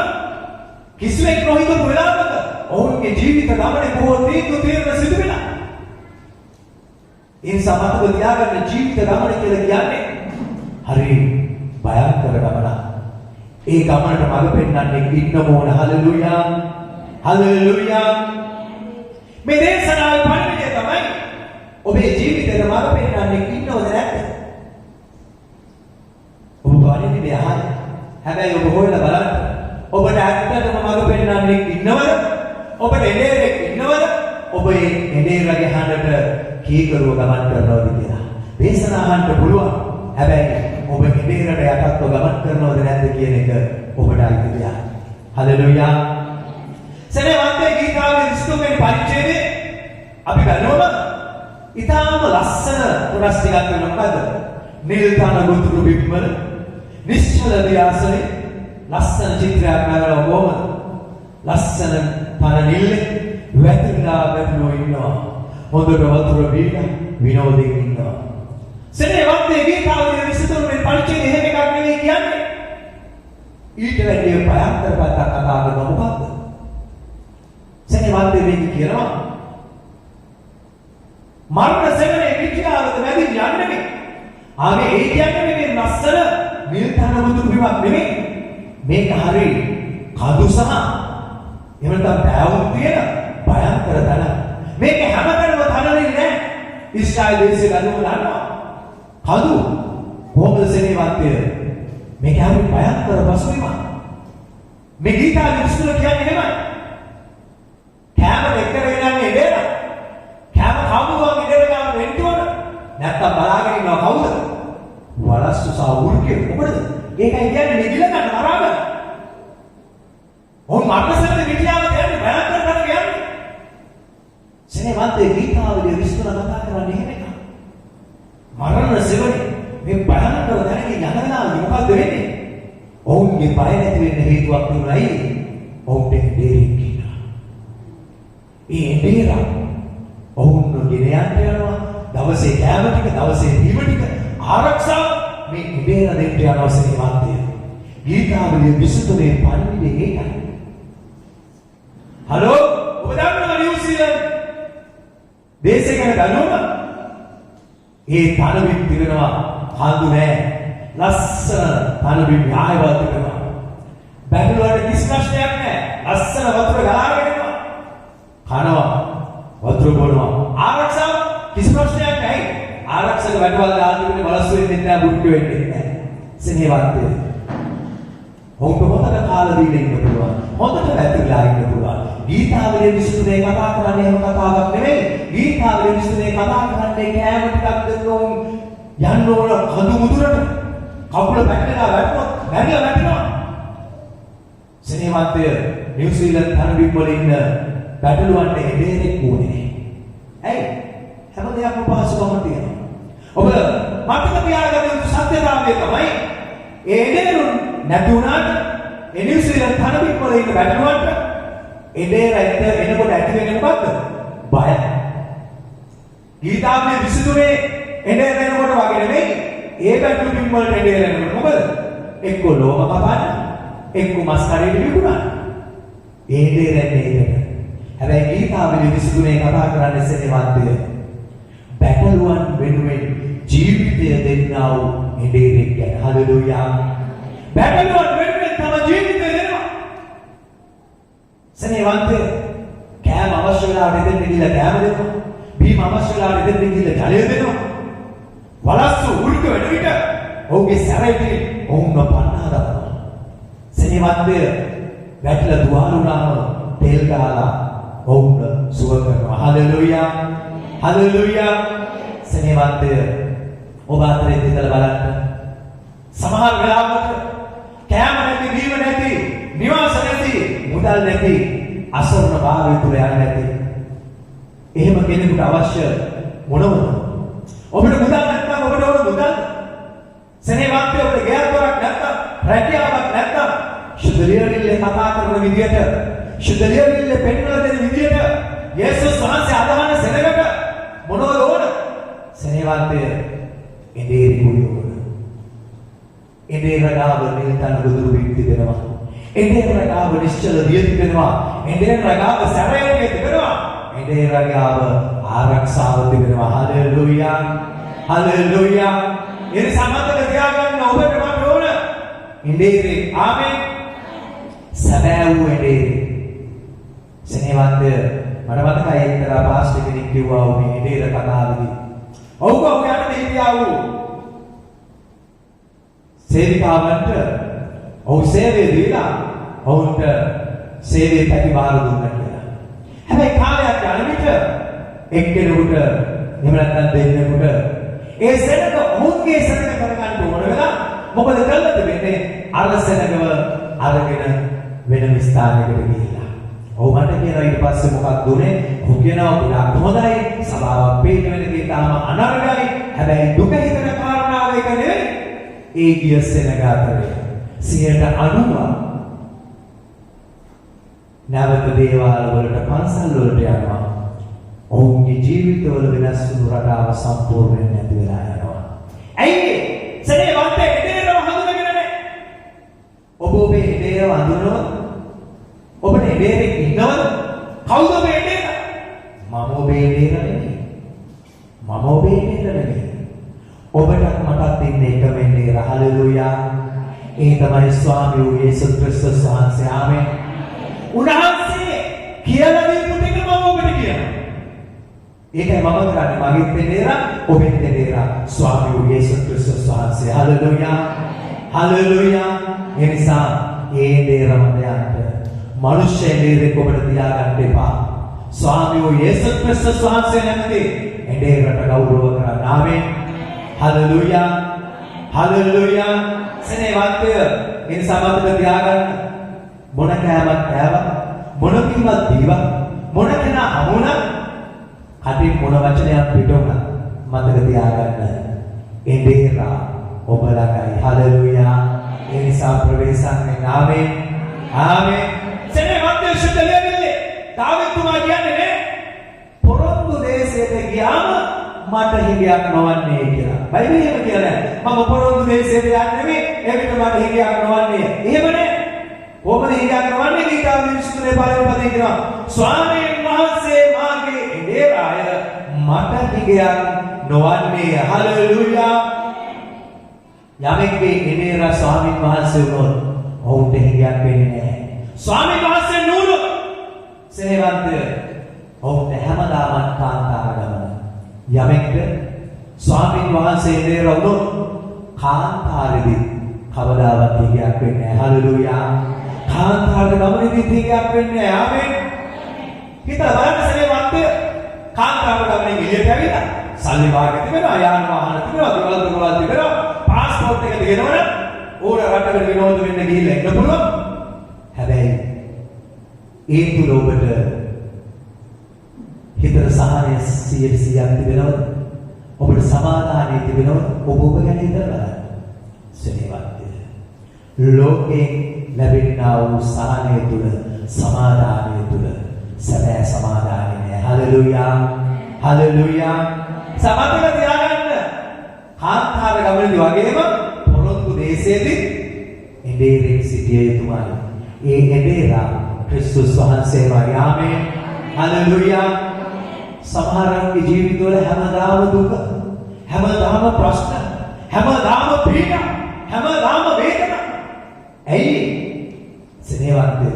[SPEAKER 1] කිසිවෙක් නොහිතපු වෙලාවක ඔවුන්ගේ ජීවිත ගමනේ බොහෝ තීන්දුව తీරන සිදු වෙනවා. ඒ නිසා මතක තියාගන්න ජීවිත ගමන කියලා කියන්නේ හරි භයංකර ගමනක්. ඒ ගමනට මඟ පෙන්වන්නේ ඉන්නම ඕන. හලෙලූයා. හලෙලූයා. මේ දේශනාවේ පණිවිඩය තමයි ඔබේ ජීවිතේට මඟ පෙන්වන්නේ ඉන්නවද නැද්ද? ඔබ පණිවිඩය අහන්න. හැබැයි ඔබ හොයලා බලන්න. ඔබට ඇත්තටම මඟ පෙන්වන්නේ ඉන්නවද? ඔබට එළේරෙක් ඉන්නවද? ඔබ ඒ එළේරගේ හඬට කීකරුව ගමන් කරනවද කියලා. දේශනා අහන්න පුළුවන්. හැබැයි ඔබ එළේරට යටත්ව ගමන් කරනවද නැද්ද කියන එක ඔබට අයිති දෙයක්. හලෙලූයා. සනේ වත්තේ ගීතාවේ 22 වෙනි පරිච්ඡේදයේ අපි බලනවා ඊටාම ලස්සන කොටස් ටිකක් වෙන මොකද්ද? නිල් තන ගොතුරු බිම්වල නිශ්චල දියාසනේ ලස්සන චිත්‍රයක් නගලා කොහොමද? ලස්සන තන නිල් වැතිරලා බැලුවෝ ඉන්නවා. හොඳට වතුර බීලා විනෝදයෙන් ඉන්නවා. සනේ වත්තේ ගීතාවේ 23 වෙනි පරිච්ඡේදයේ එහෙම එකක් නෙවෙයි කියන්නේ. ඊට වැඩිය භයංකර පැත්තක් කතා කරනවා මොකක්ද? සනේ වත්තේ මේක කියනවා මරණ සෙවනේ විද්‍යාවද වැඩි යන්නේ නෙමෙයි. ආගේ ඒ කියන්නේ මේ ලස්සන නිල් තන වතුර බිමක් නෙමෙයි. මේක හරි කඳු සහ එහෙම නැත්නම් බෑවුම් තියෙන භයංකර තන. මේක හැමතැනම තනන්නේ නැහැ. ඊශ්‍රායල් දේශේ ගනුව දන්නවා. කඳු කොහොමද සෙනේ වත්තේ? මේක හරි භයංකර පසුබිමක්. මේ ගීතාවේ විස්තර කියන්නේ එහෙමයි. කැමර එක්කගෙන යන්නේ නේද? කැම කවුරුන් ඉඳලා ගන්න වෙන්න ඕන. නැත්තම් බලාගෙන ඉන්නවා කවුද? වලස්සු සහ උර්ගේ මොකද? ඒකයි කියන්නේ නිදිල ගන්න මරාගන්න. ඔව් මරණසෙන් විද්‍යාව කියන්නේ භයංකර කරගෙන යන්නේ. සෙනේ වත්තේ ගීතාවේ විස්තර කතා කරන්නේ එහෙම එකක්. මරණ සෙවනේ මේ භයංකර දැනගෙන යනවා මොකද්ද වෙන්නේ? ඔවුන්ගේ බය නැති වෙන්න හේතුවක් තිබුණායි. ඔවුන්ට දෙරික් කියනවා. ඒ දෙරා ඔවුන් ගෙන යනවා. දවසේ කෑම ටික, දවසේ බීම ටික ආරක්ෂාව මේ ඉබේර දෙන්න යනවා සෙනේ වත්තේ. ගීතාවේ 23 පණිවිඩය ඒකයි. හලෝ ඔබ දන්නවද නිව්සීලන්ත දේශේ ගැන දන්නවද? ඒ තනබිම් තිබෙනවා හඳු නැහැ. ලස්සන තනබිම් ආයවත් තිබෙනවා. බැලුවට කිසි ප්‍රශ්නයක් නැහැ. ලස්සන වතුර ගලාගෙන එනවා. කනවා වතුර බොනවා. ආරක්ෂාව කිසි ප්‍රශ්නයක් නැහැ. ආරක්ෂක වැඩවල දාන්නේ බලස් වෙන්නේ නැහැ, බුද්ධ වෙන්නේ නැහැ. සෙනේ වත්තේ. හොඳට කාලා දීලා ඉන්න පුළුවන්. හොඳට වැතිරලා ඉන්න පුළුවන්. ගීතාවලියේ විසුනේ කතා කරන්නේ එහෙම කතාවක් නෙවෙයි. ගීතාවලියේ විසුනේ කතා කරන්නේ කෑම ටිකක් දෙන්න ඕන යන්න ඕන කඳු මුදුරට. කකුල පැටලලා වැටෙනවා. සෙනේ වත්තේ නිව්සීලන්ත තනබිම් වල ඉන්න පැටලුවන්ට එදෙනෙක් ඕනේ. ඇයි? හැම දෙයක්ම පහසුකම තියෙනවා. ඔබ මතක තියාගන්න යුතු සත්‍යතාවය තමයි ඒ එදෙනුන් නැති වුණාට ඒ නිව්සීලන්ත තනබිම් වල ඉන්න පැටලුවන්ට එදෙරට එනකොට ඇති වෙන්නේ මොකද්ද? බය. ගීතාවේ 23 එදෙර එනකොට වගේ නෙමෙයි. ඒ පැටලුම් වලට එදෙර එනකොට මොකද? එක්ක ලෝම කපන්න, එක්ක මස් කරේට විකුණන්න. ඒ එදෙර එන්නේ ඒකට. හැබැයි ගීතාවේ 23 කතා කරන්නේ සෙනේ වත්තේ පැටලුවන් වෙනුවෙන් ජීවිතය දෙන්නා වූ එදෙරෙක් ගැන. හලෙලූයා. පැටලුවන් වෙනුවෙන් තම ජීවිතය දෙනවා. සෙනේ වත්තේ කෑම අවශ්‍ය වෙලාවට දෙන්න ගිහලා කෑම දෙනවා. බීම අවශ්‍ය වෙලාවට දෙන්න ගිහලා ජලය දෙනවා. වලස්සු උල්ක වෙන විට ඔහුගේ සැරේටි ඔවුන්ව පන්නා දානවා. සෙනේ වත්තේ වැටලා දුවාල උනාම තෙල් ගහලා ඔවුන්ව සුව කරනවා. හලෙලූයා. හලෙලූයා. සෙනේ වත්තේ ඔබ අතරේ ඉඳලා බලන්න. සමහර වෙලාවට කෑම නැති, බීම නැති, නිවාස නැති, මුදල් නැති අසරණ භාවය තුල යන්නේ නැති. එහෙම කෙනෙකුට අවශ්‍ය මොනවද? ඔබට මුදල් නැත්නම් ඔබට ඕන මුදල්. සෙනෙහවත්ව ඔබට ගෑල් කරක් නැත්නම් රැකියාවක් නැත්නම් ශුද්ධලියවිල්ලේ කතා කරන විදියට ශුද්ධලියවිල්ලේ පෙන්වන දෙන විදියට යේසුස් වහන්සේ අදහන සෙනගට මොනවද ඕන? සෙනෙහවත්ව ඉඳීරි කුලියෝන. ඉඳීරගාව නිල්තන බුදුරු විත්ති දෙනවා. ඉඳීරගාව නිශ්චල දියති දෙනවා. ඉඳීරගාව සැරයෝගේ තිබෙනවා. ඉඳීරගාව ආරක්ෂාව තිබෙනවා. හලෙලූයා. හලෙලූයා. ඒ සමතක තියාගන්න ඔබට මට ඕන. ඉඳීරි. ආමෙන්. සැබෑ වූ ඉඳීරි. සෙනෙහවත්ව මට මතකයි එක්තරා පාස්ටර් කෙනෙක් කිව්වා මේ ඉඳීර කතාවේදී. ඔව් යන්නේ හිටියා වූ සේවිකාවන්ට ඔව් සේවය දීලා ඔවුන්ට සේවය ප්‍රතිභාර දුන්නා කියලා. හැබැයි කාලයක් යන විට එක්කෙනෙකුට එහෙම නැත්නම් දෙන්නෙකුට ඒ සෙනඟ ඔවුන්ගේ සෙනඟ කරගන්න ඕන වෙලා මොකද කළද වෙන්නේ? අර සෙනඟව අරගෙන වෙනම ස්ථානයකට ගිහිල්ලා. ඔව් මට කියනවා ඊට පස්සේ මොකක්ද උනේ? ඔහු කියනවා ගොඩාක් හොඳයි. සභාවක් පිට වෙන දේ තාම අනර්ගයි. හැබැයි දුක හිතන කාරණාව එක නෙවෙයි. ඒ ගිය සෙනඟ අතරේ 90% නැවත දේවාල වලට පන්සල් වලට යනවා. ඔවුන්ගේ ජීවිතවල වෙනස් වුණු රටාව සම්පූර්ණයෙන් නැති වෙලා යනවා. ඇයි? සෙනෙහවන්තේ ඉදේරව හඳුනගෙන නැහැ. ඔබ ඔබේ ඉදේරව හඳුනනවද? ඔබට ඉදේරෙක් ඉන්නවද? කවුද ඔබේ ඉදේර? මම ඔබේ ඉදේර නෙමෙයි. මම ඔබේ ඉදේර නෙමෙයි. ඔබටත් මටත් ඉන්නේ එකම ඉදේර. හලෙලූයා. ඒ තමයි ස්වාමී වූ යේසුස් ක්‍රිස්තුස් වහන්සේ. ආමෙන්. උන්වහන්සේ කියලා දීපු ටික මම ඔබට කියනවා. ඒකයි මම කරන්නේ. මගේ ඉදේර ඔබේ ඉදේර ස්වාමී වූ යේසුස් ක්‍රිස්තුස් වහන්සේ. හලෙලූයා. හලෙලූයා. ඒ නිසා ඒ ඉදේරම දෙයන්ට මනුෂ්‍ය ඉදේරෙක් ඔබට තියාගන්න එපා. ස්වාමී වූ යේසුස් ක්‍රිස්තුස් වහන්සේ නැමැති ඉදේරට ගෞරව කරන්න. ආමෙන්. හලෙලූයා. හලෙලූයා. සෙනෙහවත්ය. මේ සමතක තියාගන්න. මොන කෑමක් කෑවා? මොන කිව්වත් දීවා? මොන කෙනා හමුණා? කටින් මොන වචනයක් පිට වුණා? මතක තියාගන්න. ඉදේරා ඔබ ළඟයි. හලෙලූයා. ඒ නිසා ප්‍රවේශන්නේ ආමෙන්. ආමෙන්. සෙනෙහවත්ය ශුද්ධ ලෙවිලි. දාවිතුමා කියන්නේ නේ පොරොන්දු දේශයට ගියාම මට හිගයක් නොවන්නේ කියලා. බයිබලයේ එහෙම කියලා නැහැ. මම පොරොන්දු දේශයට යන්නේ නෙමෙයි. එවිට මට හිගයක් නොවන්නේ. එහෙමනේ. කොහොමද හිගයක් නොවන්නේ? ගීතාවේ විසුතුලේ පළවෙනි පදේ කියනවා. ස්වාමීන් වහන්සේ මාගේ ඉදේරාය මට හිගයක් නොවන්නේ. හලෙලූයා. යමෙක්ගේ ඉදේරා ස්වාමීන් වහන්සේ වුණොත් ඔහුට හිගයක් වෙන්නේ නැහැ. ස්වාමීන් වහන්සේ නුඹ සේවන්තය ඔහුට හැමදාම කාන්තාර ගමන. යමෙක්ද ස්වාමීන් වහන්සේ ඉදේර වුණොත් කාන්තාරෙදි කවදාවත් හිගයක් වෙන්නේ නැහැ. හලෙලූයා. කාන්තාර ගමනේදී හිගයක් වෙන්නේ නැහැ. ආමෙන්. හිතලා බලන්න සේවන්තය කාන්තාර ගමනේ එළියට ඇවිල්ලා සල්ලි වාගේ තිබෙනවා, යාන වාහන තිබෙනවා, දේවල් දරුවල් තිබෙනවා, පාස්පෝර්ට් එක තියෙනවනේ ඕන රටකට විනෝද වෙන්න ගිහිල්ලා ඉන්න පුළුවන්. හැබැයි ඒ තුල ඔබට හිතට සහනය 100%ක් තිබෙනවද? ඔබට සමාදානය තිබෙනවද? ඔබ ගැන හිතලා බලන්න. සෙනෙහවත්ය. ලෝකේ ලැබෙනා වූ සහනය තුල, සමාදානය තුල සැබෑ සමාදානය නෑ. හලෙලූයා. හලෙලූයා. සමතක තියාගන්න. කාන්තාර ගමනේදී වගේම පොරොන්දු දේශයේදී ඉදේරෙක් සිටිය යුතුමයි. ඒ ඉදේරා ක්‍රිස්තුස් වහන්සේමයි. ආමෙන්. හලෙලූයා. සමහරන්ගේ ජීවිතවල හැමදාම දුක, හැමදාම ප්‍රශ්න, හැමදාම පීඩා, හැමදාම වේදනා. ඇයි? සෙනෙහවත්ය.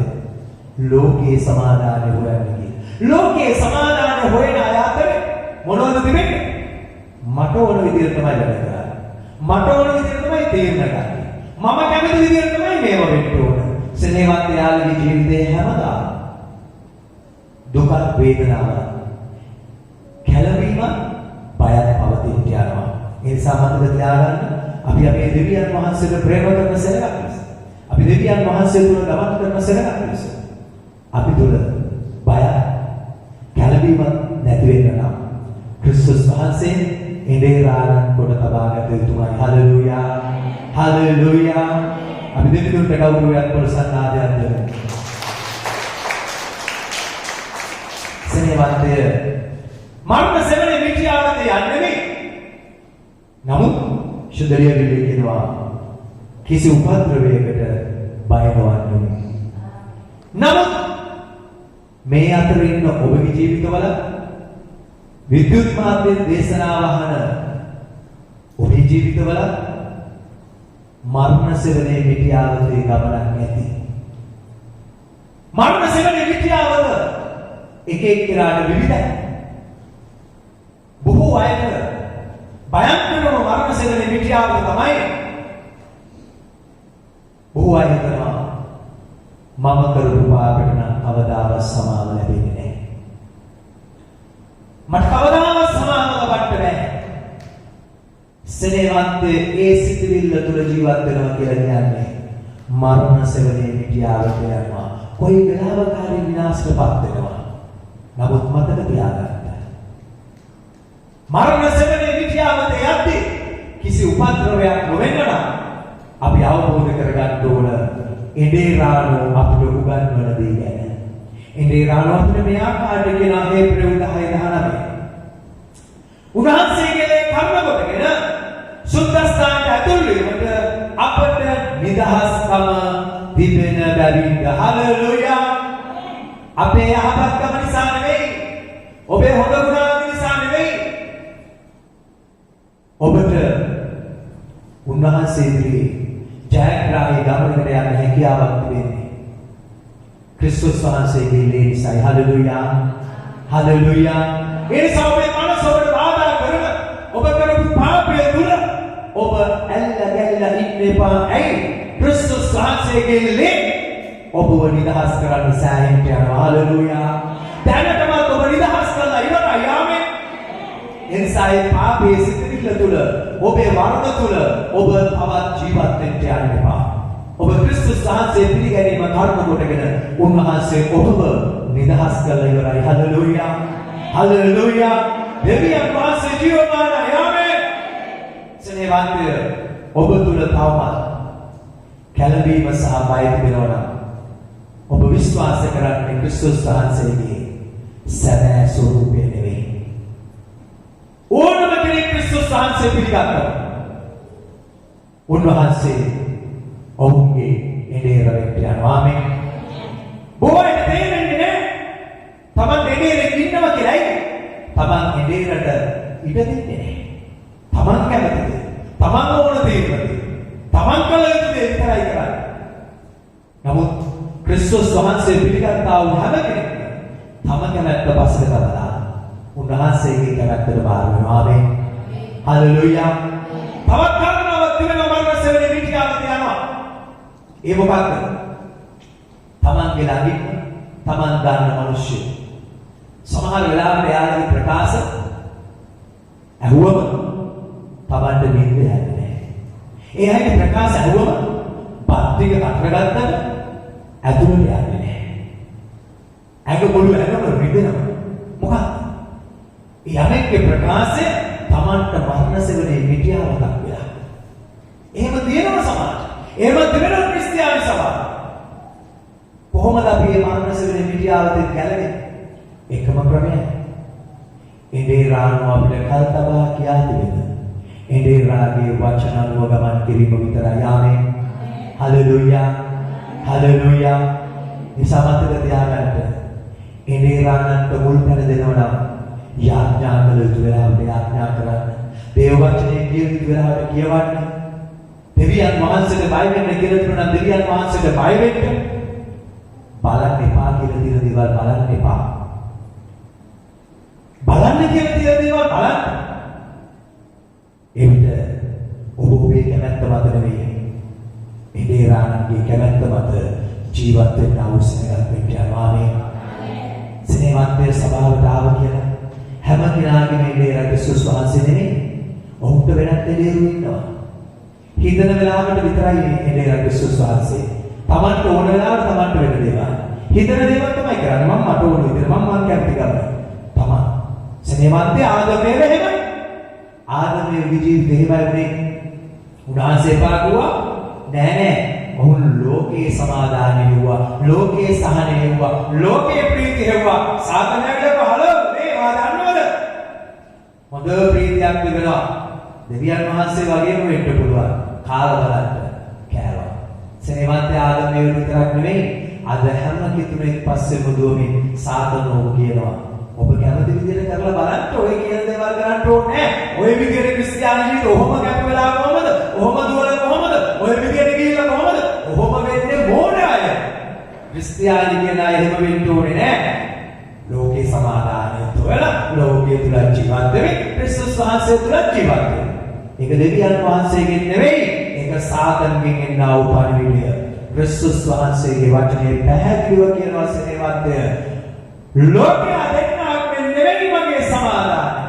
[SPEAKER 1] ලෝකේ සමාදානය හොයන්නේ. ලෝකේ සමාදානය හොයන අය අතරේ මොනවද තිබෙන්නේ? මට ඕන විදිහට තමයි වැඩ කරන්නේ. මට ඕන විදිහට තමයි තීරණ ගන්න. මම කැමති විදිහට තමයි මේව වෙන්න ඕන. සෙනෙහවත්ය යාළුවගේ ජීවිතේ හැමදාම දුක, වේදනාව, කැළඹීම, බයත් පවතින යනවා. ඒ නිසා මතක තියාගන්න අපි අපේ දෙවියන් වහන්සේට ප්‍රේම කරන සෙනඟක් නිසා. අපි දෙවියන් වහන්සේ තුල ගමන් කරන සෙනඟක් නිසා. අපි තුල කැළඹීමක් නැති වෙන්න නම් ක්‍රිස්තුස් වහන්සේ ඉඳේ රාරන් කොට තබාගත යුතුමයි. හලෙලූයා. හලෙලූයා. අපි දෙවියන්ට ගෞරවයක් ප්‍රසන්නාදයක් දෙමු. සෙනෙවන්තය මරණ සෙවණේ මිටියාවත යන්නේ නෙමෙයි. නමුත් ශුද්ධලිය විදිහේ කියනවා කිසි උපද්‍රවයකට බය නොවන්න. නමුත් මේ අතර ඉන්න ඔබගේ ජීවිතවල විද්‍යුත් මාධ්‍යයෙන් දේශනාව අහන ඔබේ ජීවිතවල මරණ සෙවණේ මිටියාවතේ ගමනක් නැති. මරණ සෙවණේ මිටියාවත එක එක්කෙනාට විවිධයි. බොහෝ අයට භයංකරම මරණ සෙවණේ මිටියාවත තමයි බොහෝ අය හිතනවා මම කරපු පාපයට නම් කවදාවත් සමාව ලැබෙන්නේ නැහැ. මට කවදාවත් සමාව ලබන්න බෑ. සෙනෙවන්තේ ඒ සිතිවිල්ල තුළ ජීවත් වෙනවා කියලා කියන්නේ මරණ සෙවණේ මිටියාවත යනවා. කොයි වෙලාවක හරි විනාශයටපත් වෙනවා. නමුත් මතක තියාගන්න. මරණ සෙවණේ මිටියාවත යද්දී කිසි උපද්‍රවයක් නොවෙන්න නම් අපි අවබෝධ කරගන්න ඕන ඉන්දේරාණෝ අපිට උගන්වන දේ ගැන. ඉන්දේරාණෝ අපිට මේ ආකාරයට කියන හේබ්‍රෙව් 10:19. උන්වහන්සේගේ කර්ම කොටගෙන සුද්ධස්ථානට ඇතුල් වීමට අපට නිදහස්කම තිබෙන බැවින්ද. හලෙලූයා. අපේ යහපත්කම නිසා නෙවෙයි. ඔබේ හොඳ ගුණ නිසා නෙවෙයි. ඔබට උන්වහන්සේගේ ජයග්‍රාහී ගමනකට යන්න හැකියාවක් තිබෙන්නේ ක්‍රිස්තුස් වහන්සේගේ ලේ නිසායි. හලෙලූයා. හලෙලූයා. ඒ නිසා ඔබේ මනස ඔබට බාධා කරන ඔබ කරපු පාපය තුල ඔබ ඇල්ල ඉන්න එපා. ඇයි? ක්‍රිස්තුස් වහන්සේගේ ලේ ඔබව නිදහස් කරන්න සෑහෙන්න යනවා. හලෙලූයා. දැනටමත් ඔබ නිදහස් කරලා ඉවරයි. ආමේන්. එනිසා ඒ පාපයේ සිතිවිල්ල තුල ඔබේ වරද තුල ඔබ තවත් ජීවත් වෙන්න යන්න එපා. ඔබ ක්‍රිස්තුස් වහන්සේ පිළිගැනීම කර්ම කොටගෙන උන්වහන්සේ ඔබව නිදහස් කරලා ඉවරයි. හලෙලූයා. හලෙලූයා. දෙවියන් වහන්සේ ජීවමානයි. ආමේන්. සෙනෙවන්තය ඔබ තුල තවමත් කැළඹීම සහ බය තිබෙනවා නම් ඔබ විශ්වාස කරන්නේ ක්‍රිස්තුස් වහන්සේගේ සැබෑ ස්වરૂපය නෙවෙයි. ඕනම කෙනෙක් ක්‍රිස්තුස් වහන්සේ පිළිගන්නවා. උන්වහන්සේ ඔවුන්ගේ එඩේරෙට යනවා. ආමේන්. බොහෝට තේරෙන්නේ නැහැ. තමන් එඩේරෙක ඉන්නවා කියලායි. තමන් එඩේරට ඉඩ දෙන්නේ නැහැ. තමන් කැමතිද? තමන් ඕන දෙයකට. තමන් කල යුතු දේ විතරයි කරන්නේ. නමුත් ක්‍රිස්තුස් වහන්සේ පිළිගත්තා වූ හැම කෙනෙක්ම තම කැමැත්ත පස්සට තබලා උන්වහන්සේගේ කැමැත්තට බාර වෙනවා. ආමේන්. හලෙලූයා. තවත් කාරණාවක් තිබෙනවා මරණ සෙවණේ මිටියාවත යනවා. ඒ මොකක්ද? තමන්ගේ ළඟින් තමන් ගන්න මිනිස්සු. සමහර වෙලාවට යාළුවෝ ප්‍රකාශ ඇහුවම තමන්ට නිින්ද යන්නේ නැහැ. ඒ අයගේ ප්‍රකාශ ඇහුවම පත්තික කතරගත්තට ඇතුළට යන්නේ නැහැ. ඇඟ මුළු ඇඟම රිදෙනවා. මොකක්ද? යමෙක්ගේ ප්‍රකාශය තමන්ට මරණ සෙවණේ මිටියාවතක් වෙලා. එහෙම තියෙනවා සමාජ. එහෙම තිබෙනවා ක්‍රිස්තියානි සමාජ. කොහොමද අපි මේ මරණ සෙවණේ මිටියාවතෙන් ගැලවෙන්නේ? එකම ක්‍රමය. ඉන්දේරාණෝ අපිට කල්තබා කියා තිබෙනවා. ඉන්දේරාගේ වචන අනුව ගමන් කිරීම විතරයි. ආමේන්. හලෙලූයා. හලෙලූයා. ඉසමතක තියාගන්න. ඉන්දේරාණන්ට මුල් තැන දෙනවා නම් යාඥා කළ යුතු වෙලාවට යාඥා කරන්න. දේව වචනේ කිය යුතු වෙලාවට කියවන්න. දෙවියන් වහන්සේට බය වෙන්න කියලා තුන නම් දෙවියන් වහන්සේට බය වෙන්න. බලන්න එපා කියලා තියෙන දේවල් බලන්න එපා. බලන්න කියලා තියෙන දේවල් බලන්න. එවිට ඔබ ඔබේ කැමැත්ත මත නෙවෙයි. ඉන්දේරාණන්ගේ කැමැත්ත මත ජීවත් වෙන්න අවශ්‍යයක් වෙන්න යනවා. ආමේන්. සෙනෙවන්තය සභාවට ආව කියලා හැම කෙනාගේම ඉන්දේරා ක්‍රිස්තුස් වහන්සේ නෙමෙයි. ඔහුට වෙනත් දෙවියෝ ඉන්නවා. හිතන වෙලාවට විතරයි ඉන්දේරා ක්‍රිස්තුස් වහන්සේ. තමන්ට ඕන වෙලාවට තමන්ට වෙන දේවල්. හිතන දේවල් තමයි කරන්නේ. මම මට ඕන විදිහට මම කැමති කරනවා. සෙනෙවන්තේ ආදමේ වෙහෙමයි. ආදමේ ජීවිතේ එහෙමයි වුණේ. උන්වහන්සේ පාදුවා නෑ ඔහුන් ලෝකේ සමාදානෙ වුණා. ලෝකේ සහනෙ වුණා. ලෝකේ ප්‍රීතිය වුණා. සාතනයකට හලෝ මේ වා දන්නවද? හොඳ ප්‍රීතියක් තිබෙනවා. දෙවියන් වහන්සේ වගේම වෙන්න පුළුවන්. කාල බලන්න කෑවා. සෙනෙවන්තේ ආදමේ විතරක් නෙවෙයි අද හැම කිතුනෙක් පස්සෙම දුවමින් සාතනෝ කියනවා. ඔබ කැමති විදිහට කරලා බලන්න ඔය කියන දේවල් කරන්න ඕනේ නැහැ. ඔය විදිහට ක්‍රිස්තියානි ජීවිත ඔහොම කැප වෙලා කොහමද? ඔහොම දුවලා කොහමද? ඔය විදිහට ගිහිල්ලා කොහමද? ඔහොම වෙන්නේ මොඩ අය. ක්‍රිස්තියානි කියන අය එහෙම වෙන්න ඕනේ නැහැ. ලෝකේ සමාදානය තුළ ලෝකයේ තුල ජීවත් වෙමින් ක්‍රිස්තුස් වහන්සේ තුල ජීවත් වෙමින්. ඒක දෙවියන් වහන්සේගෙන් නෙවෙයි. ඒක සාතන්ගෙන් එන්නා වූ පරිවිඩය. ක්‍රිස්තුස් වහන්සේගේ වචනේ පැහැදිලිව කියනවා සෙනෙවන්තය. ලෝකයා දෙන්නාක් නෙවෙයි මගේ සමාදානය.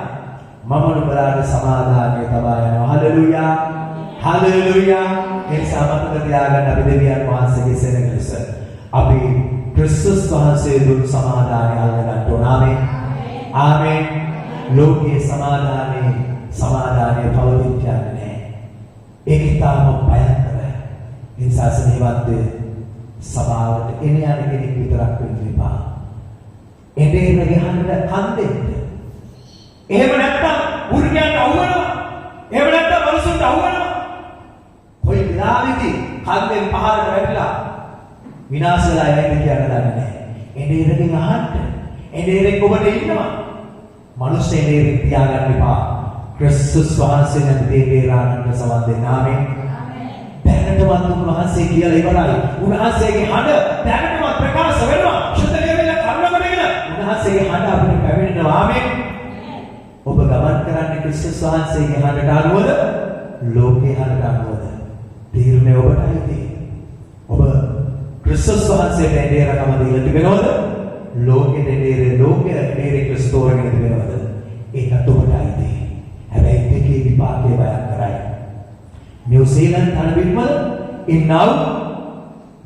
[SPEAKER 1] මම නුඹලාගේ සමාදානය තබා යනවා. හලෙලූයා. හලෙලූයා. ඒ නිසා මතක තියාගන්න අපි දෙවියන් වහන්සේගේ සෙනඟ ලෙස අපි ක්‍රිස්තුස් වහන්සේ දුන් සමාදානය අල්ලගන්න ඕන. ආමේන්. ආමේන්. ලෝකයේ සමාදානය පවතින්නේ නැහැ. ඒක තාම භයංකරයි. ඒ නිසා සෙනෙවන්තය සභාවට එන යන කෙනෙක් විතරක් වෙන්න එපා. එදේ ගහන්න කන් දෙන්න. එහෙම නැත්තම් උර්ගයන්ට අහුවෙනවා. එහෙම නැත්තම් මනුස්සුන්ට අහුවෙනවා. කොයි විලාවිදී කන්දෙන් පහරට වැටිලා විනාශ වෙලා යන්නේ කියන දන්නේ නැහැ. එදේරකින් අහන්න. එදේරෙක් ඔබට ඉන්නවා. මනුස්ස එදේරෙක් තියාගන්න එපා. ක්‍රිස්තුස් වහන්සේ නැති දේරාණන්ට සවන් දෙන්න. ආමේන්. දැනටවත් උන්වහන්සේ කියලා ඉවරයි. උන්වහන්සේගේ හඬ දැනටවත් ප්‍රකාශ වෙනවා. උන්වහන්සේගේ හඬ අපිට පැමිණෙනවා. ආමේන්. ඔබ ගමන් කරන්නේ ක්‍රිස්තුස් වහන්සේගේ හඬට අනුවද? ලෝකේ හඬට අනුවද? තීරණය ඔබටයි තියෙන්නේ. ඔබ ක්‍රිස්තුස් වහන්සේට එදේරකම දීලා තිබෙනවද? ලෝකේ එදේරේ ක්‍රිස්තෝරගෙන තිබෙනවද? ඒකට ඔබටයි තියෙන්නේ. හැබැයි දෙකේ විපාකේ භයංකරයි. නිව්සීලන්ත තනබිම්වල ඉන්නව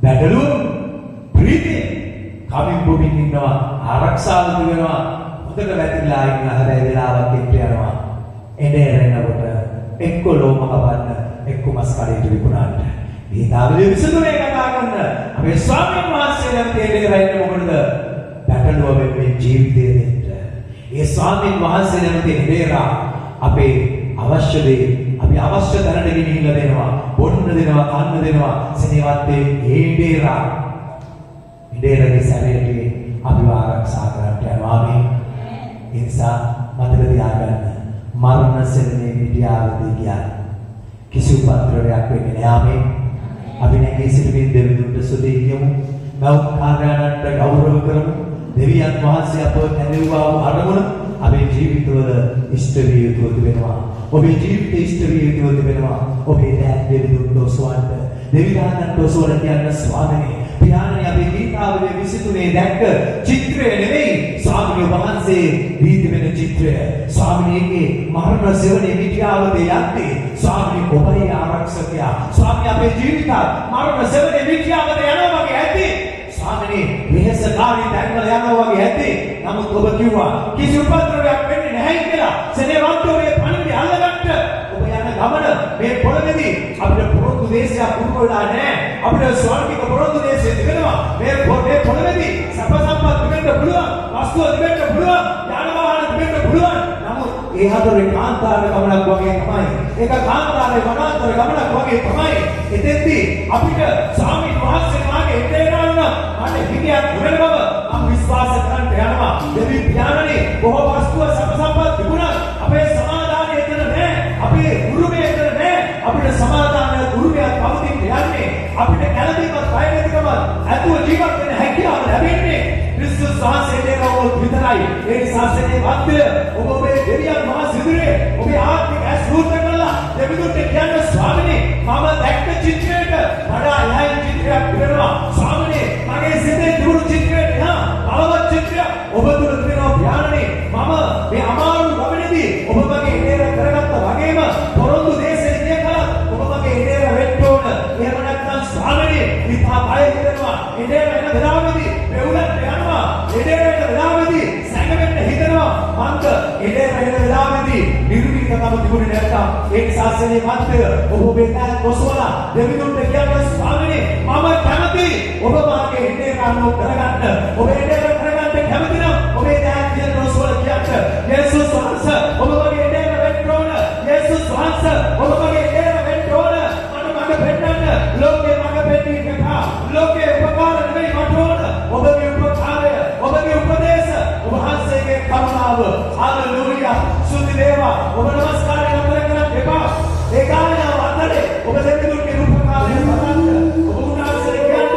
[SPEAKER 1] බැටළුව ප්‍රීතිය කමින් බොමින් ඉන්නවා. ආරක්ෂාව දෙනවා. හොඳට වැටිලා ඉන්න හැබැයි වෙලාවක් එක්ක යනවා. එනේ රැනකොට එක්ක ලෝම කපන්න එක්ක මස් කඩේට විකුණන්න. මේ තාවලේ විසඳුනේ කතා කරන අපේ ස්වාමීන් වහන්සේලා තේරෙන්නේ රැන්නේ මොකටද? බැටළුව වෙන්නේ ජීවිතේ දෙන්න. ඒ ස්වාමීන් වහන්සේලා තේරෙලා අපේ අවශ්‍ය දේ අපි අවශ්‍ය තැනට ගෙනිහිල්ලා දෙනවා. බොන්න දෙනවා, කන්න දෙනවා. සෙනෙවත්තේ හේඩේරා ඉඩේරගේ සැරේටි අපි ආරක්ෂා කරන්න යනවා. ආමේන්. ඒ නිසා මතක තියාගන්න මරණ සෙනෙහි විද්‍යාවදී කියන්නේ කිසි උපද්‍රවයක් වෙන්නේ නැහැ. ආමේන්. අපි නැගී සිටින දෙවිඳුන්ට ස්තුති කියමු. නෞකාරයන්ට ගෞරව කරමු. දෙවියන් වහන්සේ අපව කැඳවුවා වූ අරමුණ අපේ ජීවිතවල ඉෂ්ට විය යුතුව තිබෙනවා. ඔබේ ජීවිතේ ඉෂ්ට විය යුතුව තිබෙනවා. ඔබේ දෑත් දෙවිඳුන්ට ඔසවන්න දෙවියන්ට ඔසවන කියන ස්වාමීනි පියාණනි අපේ ගීතාවලිය 23 දැක්ක චිත්‍රය නෙවෙයි ස්වාමීන් වහන්සේ දී තිබෙන චිත්‍රය. ස්වාමීන්ගේ මරණ සෙවණේ විද්‍යාවතේ යන්නේ ස්වාමීන් ඔබේ ආරක්ෂකයා. ස්වාමීන් අපේ ජීවිත මරණ සෙවණේ විද්‍යාවතේ යනවා වගේ ඇති. ස්වාමීනි වෙහසකාරී තැන්වල යනවා වගේ ඇති. නමුත් ඔබ කිව්වා කිසි උපද්‍රවයක් වෙන්නේ නැහැ කියලා. සෙනෙවන්තෝගේ පණිවිඩය අල්ලගන්න ඔබ යන ගමන මේ පොළොවේදී අපිට පොරොන්දු දේශයක් පුරුදු වෙලා නැහැ. අපිට ස්වර්ගික පොරොන්දු දේශය තිබෙනවා. මේ පොළොවේදී සප සම්පත් තිබෙන්න පුළුවන්, වස්තුව තිබෙන්න පුළුවන්, යාන වාහන තිබෙන්න පුළුවන්. නමුත් ඒ හතරේ කාන්තාර ගමනක් වගේ තමයි. ඒක කාන්තාරේ වනාන්තර ගමනක් වගේ තමයි. එතෙන්දී අපිට ස්වාමීන් වහන්සේ මාගේ ඉතේරාන්න අනේ හිතියක් වෙන බව මම විශ්වාස කරන්න යනවා. දෙවි පියාණනි බොහෝ වස්තුව සප සම්පත් තිබුණා. අපේ සමාදානය එතන නැහැ. අපේ උරුමය එතන නැහැ. අපිට සමාදානය උරුමයක් පවතින යන්නේ අපිට කැළඹීමක් බය නැතිකම ඇතුව ජීවත් වෙන හැකියාව ලැබෙන්නේ ක්‍රිස්තුස් වහන්සේගේ කවුරුත් විතරයි. ඒ නිසා සෙනෙවන්තය ඔබ ඔබේ දෙවියන් වහන්සේ ඉදිරියේ ඔබේ ආත්මික ඇස් වෘත කරලා දෙවිඳුන්ට කියන්න ස්වාමීනි මම දැක්ක චිත්‍රයට වඩා එහායි චිත්‍රයක් පිරෙනවා. ස්වාමීනි මගේ සිතේ තිබුණු චිත්‍රයට එහා බලවත් චිත්‍රයක් ඔබ තුල තිබෙනවා. පියාණනි මම මේ අමාරු ගමනේදී ඔබ මගේ ඉඩේර කරගත්තා වගේම පොරොන්දු දේශේ දිය කළා ඔබ මගේ ඉඩේර වෙන්න ඕන. එහෙම නැත්නම් ස්වාමීනි විපා බය හිතෙනවා. ඉඩේර වෙන වෙලාවෙදී මෙවුලට යනවා. ඉඩේර වෙන වෙලාවෙදී සැඟවෙන්න හිතෙනවා. මන්ද ඉඩේර නම තිබුණේ නැත්තම් ඒ නිසා සෙනෙහ මන්ත්‍රය ඔබ ඔබේ කය කොසවලා දෙවිඳුන්ට කියනවා ස්වාමීනි මම කැමති ඔබ මාගේ ඉන්නේ කාරණෝ කරගන්න ඔබ ඉන්නේ කරගන්න කැමති නම් ඔබේ කය කියන කොසවල කියන්න යේසුස් වහන්සේ ඔබ මගේ ඉන්නේ වෙන්න ඕන යේසුස් වහන්සේ ඔබ මගේ ඉන්නේ වෙන්න ඕන මට පෙන්නන්න ලෝකේ මඟ පෙන්නීක කා ලෝකේ උපකාර නෙවෙයි මට ඕන ඔබගේ උපකාරය ඔබගේ උපදේශ ඔබ වහන්සේගේ කරුණාව හalleluya සුද්ධ දේවා ඔබ නමස්කාරය නතර කරන්න එපා ඒ කාරණාව අතරේ ඔබ දෙවිඳුන්ගේ උපකාරය බලන්න ඔබ උන්වහන්සේ කියන්න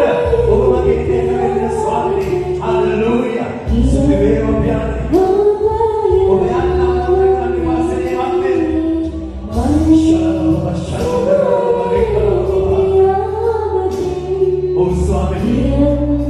[SPEAKER 1] ඔබ මගේ ඉන්නේ වෙන්න ස්වාමීනි හalleluya සුද්ධ දේවා පියාණනි ඔබ යන්නා කරන්න වාසනේ වන්දේ Oh, Swami. Oh, Swami.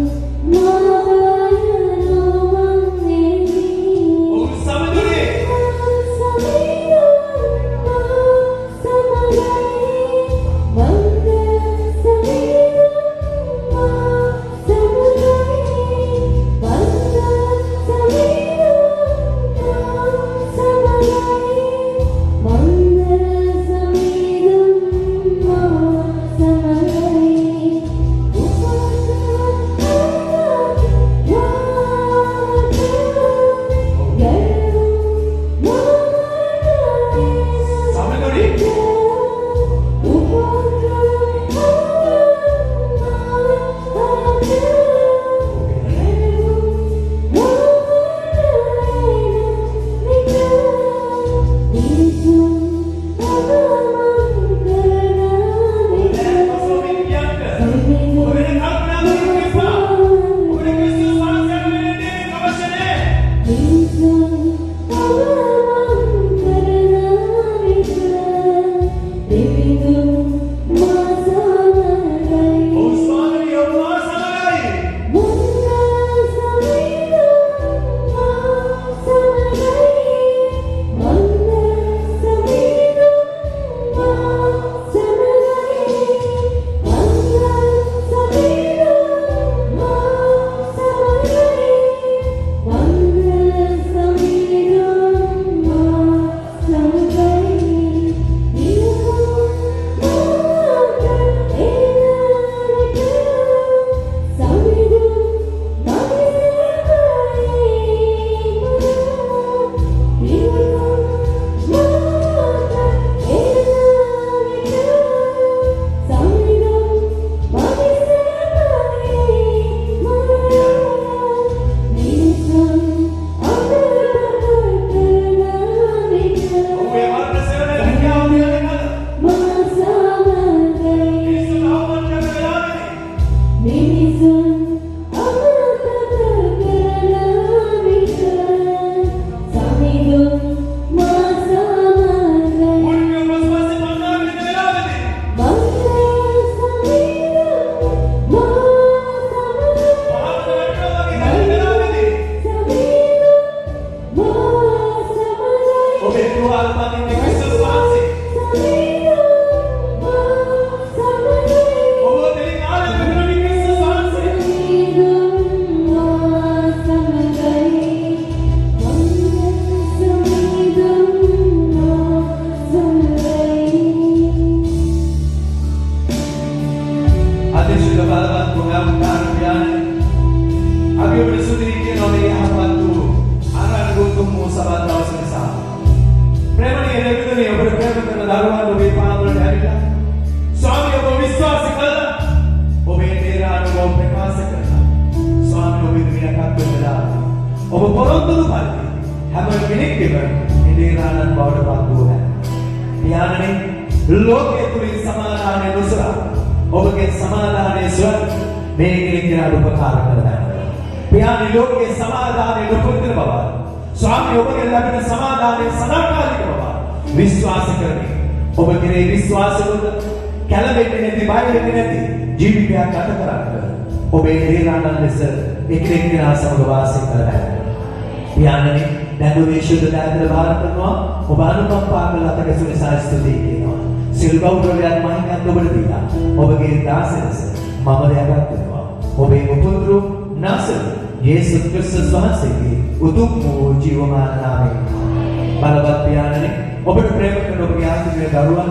[SPEAKER 3] Yesus Kristus වහන්සේගේ උතුම් වූ ජීවමාන නාමයෙන්
[SPEAKER 1] බලවත් පියාණනේ ඔබට ප්‍රේම කරන ඔබගේ ආශිර්වාද දරුවන්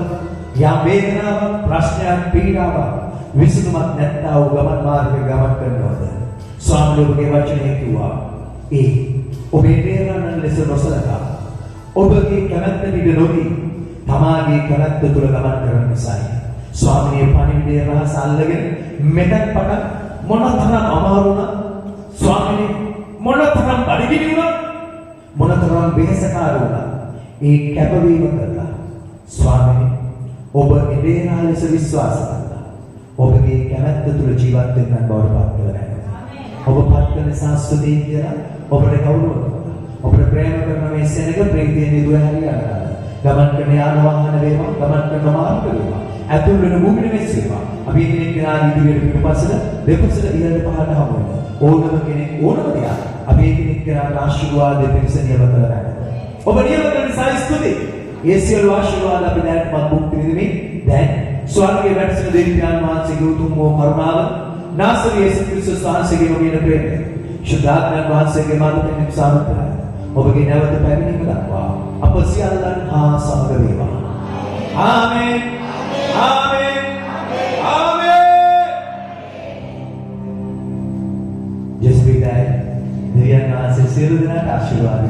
[SPEAKER 1] යම් වේදනාවක් ප්‍රශ්නයක් පීඩාවක් විසඳුමක් නැත්තා වූ ගමන් මාර්ගයේ ගමන් කරනවද ස්වාමීන් ඔබගේ වචනේ කිව්වා ඒ ඔබේ දේරණන් ලෙස නොසලකා ඔබගේ කැමැත්ත නිද නොදී තමාගේ කැමැත්ත තුල ගමන් කරන නිසායි ස්වාමීන් පණිවිඩය රහස අල්ලගෙන මෙතන පටන් මොනතරම් අමාරු වුණා ස්වාමීන් මොනතරම් බඩගිනි වුණා මොනතරම් වෙහෙසකාර වුණා ඒ කැපවීම කළා ස්වාමීන් ඔබ එදේනා ලෙස විශ්වාස කරලා ඔබගේ කැමැත්ත තුල ජීවත් වෙන්න බවට පත් කරගන්න ඔබ පත් කරන සාස්වතී කියලා ඔබට ගෞරව කරනවා ඔබට ප්‍රේම කරන මේ සෙනඟ ප්‍රීතිය නිදුව හැරියනවා ගමන් කරන යාන වාහන වේවා ගමන් කරන මාර්ග වේවා ඇතුල් වෙන භූමියේ මෙස්සේවා අපි කෙනෙක් කෙනා ඉදිරියට පිටපස්සට දෙපසට ඉහළට පහළට හමු වෙනවා ඕනම කෙනෙක් ඕනම දෙයක් අපි කෙනෙක් කෙනාට ආශිර්වාද දෙපිස නියම කරගන්න ඔබ නියම කරන සාස්තුති ඒ සියලු ආශිර්වාද අපි දැන් භුක්ති විඳින්නේ දැන් ස්වර්ගයේ වැඩසින දෙවියන් වහන්සේගේ උතුම් වූ කරුණාව නාසරී යේසුස් ක්‍රිස්තුස් වහන්සේගේ ඔබේ ප්‍රේමය ශුද්ධාත්මයන් වහන්සේගේ මාර්ගයෙන් සාමතරය ඔබගේ නැවත පැමිණීම දක්වා අප සියල්ලන් හා සමග වේවා ආමේන් ආමේන් ආමේන් ජෙස්පිටයි දෙවියන් වහන්සේ සියලු දෙනාට ආශිර්වාද